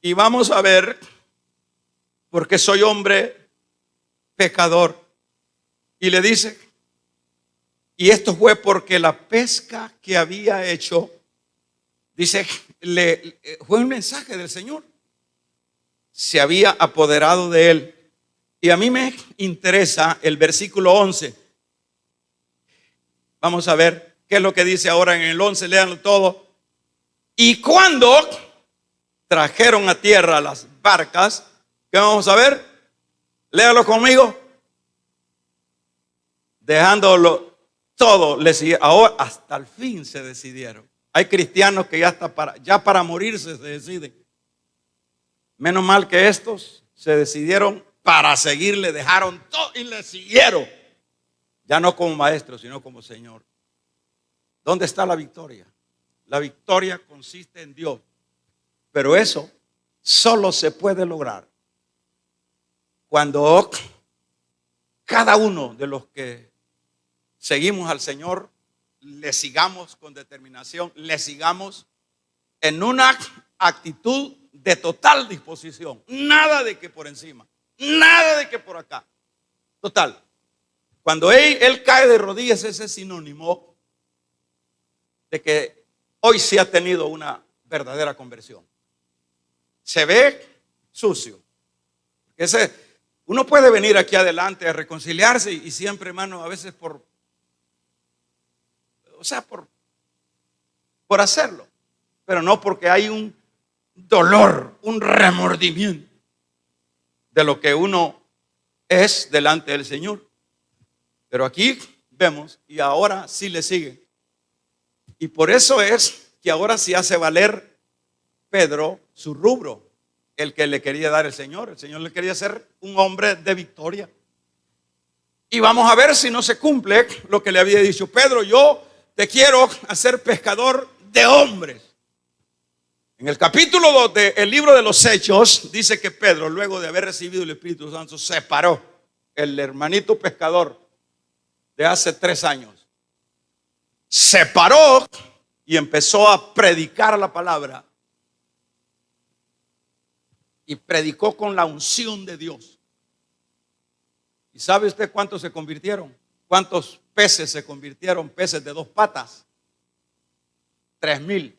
Y vamos a ver, porque soy hombre pecador. Y le dice, y esto fue porque la pesca que había hecho, dice, fue un mensaje del Señor. Se había apoderado de él. Y a mí me interesa el versículo 11. Vamos a ver qué es lo que dice ahora en el 11. Léanlo todo. Y cuando trajeron a tierra las barcas, ¿qué vamos a ver? Léalo conmigo. Dejándolo todo, ahora hasta el fin se decidieron. Hay cristianos que ya para morirse se deciden. Menos mal que estos se decidieron para seguirle, dejaron todo y le siguieron. Ya no como maestro, sino como Señor. ¿Dónde está la victoria? La victoria consiste en Dios. Pero eso solo se puede lograr cuando cada uno de los que seguimos al Señor le sigamos con determinación, le sigamos en una actitud de total disposición. Nada de que por encima, nada de que por acá. Total. Cuando él cae de rodillas, ese es sinónimo de que hoy sí ha tenido una verdadera conversión. Se ve sucio. Uno puede venir aquí adelante a reconciliarse y siempre, hermano, a veces por hacerlo, pero no porque hay un dolor, un remordimiento de lo que uno es delante del Señor. Pero aquí vemos, y ahora sí le sigue. Y por eso es que ahora sí hace valer Pedro su rubro, el que le quería dar el Señor. El Señor le quería ser un hombre de victoria. Y vamos a ver si no se cumple lo que le había dicho: Pedro, yo te quiero hacer pescador de hombres. En el capítulo 2 del libro de los Hechos dice que Pedro, luego de haber recibido el Espíritu Santo, se paró, el hermanito pescador de hace 3 años, se paró y empezó a predicar la palabra. Y predicó con la unción de Dios. ¿Y sabe usted cuántos se convirtieron? ¿Cuántos peces se convirtieron? Peces de 2 patas. 3,000.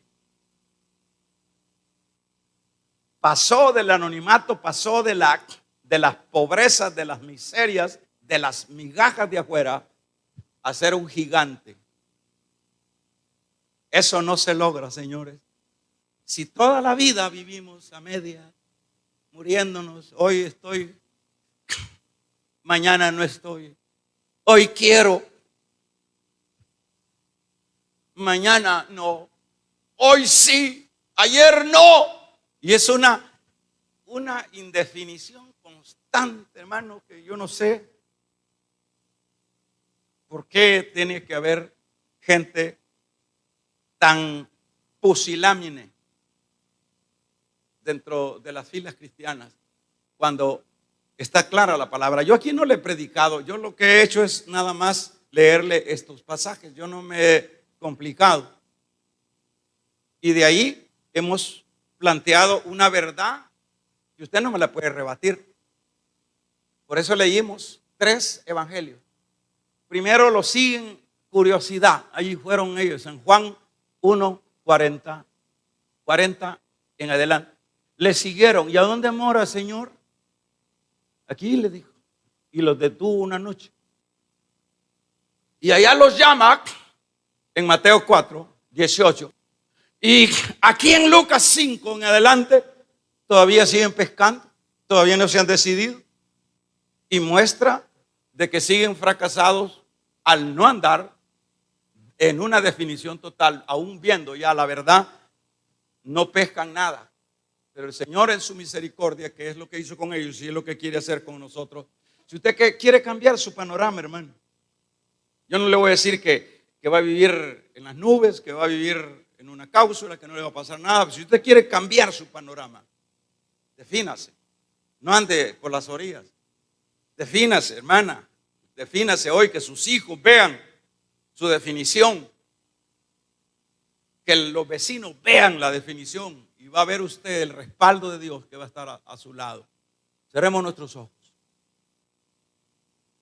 Pasó del anonimato, pasó de las pobrezas, de las miserias, de las migajas de afuera, a ser un gigante. Eso no se logra, señores. Si toda la vida vivimos a media, muriéndonos, hoy estoy, mañana no estoy, hoy quiero, mañana no, hoy sí, ayer no. Y es una indefinición constante, hermano, que yo no sé por qué tiene que haber gente tan pusilánime dentro de las filas cristianas cuando está clara la palabra. Yo aquí no le he predicado, yo lo que he hecho es nada más leerle estos pasajes, yo no me he complicado. Y de ahí hemos planteado una verdad que usted no me la puede rebatir. Por eso leímos 3 evangelios. Primero lo siguen curiosidad, allí fueron ellos, en Juan 1, 40 en adelante. Le siguieron. ¿Y a dónde mora, Señor? Aquí, le dijo. Y los detuvo una noche. Y allá los llama en Mateo 4, 18. Y aquí en Lucas 5 en adelante todavía siguen pescando, todavía no se han decidido. Y muestra de que siguen fracasados al no andar en una definición total, aún viendo ya la verdad, no pescan nada. Pero el Señor en su misericordia, que es lo que hizo con ellos y es lo que quiere hacer con nosotros. Si usted quiere cambiar su panorama, hermano, yo no le voy a decir que va a vivir en las nubes, que va a vivir en una cápsula, que no le va a pasar nada. Pero si usted quiere cambiar su panorama, defínase. No ande por las orillas. Defínase, hermana. Defínase hoy, que sus hijos vean su definición. Que los vecinos vean la definición. Y va a ver usted el respaldo de Dios que va a estar a su lado. Cerremos nuestros ojos.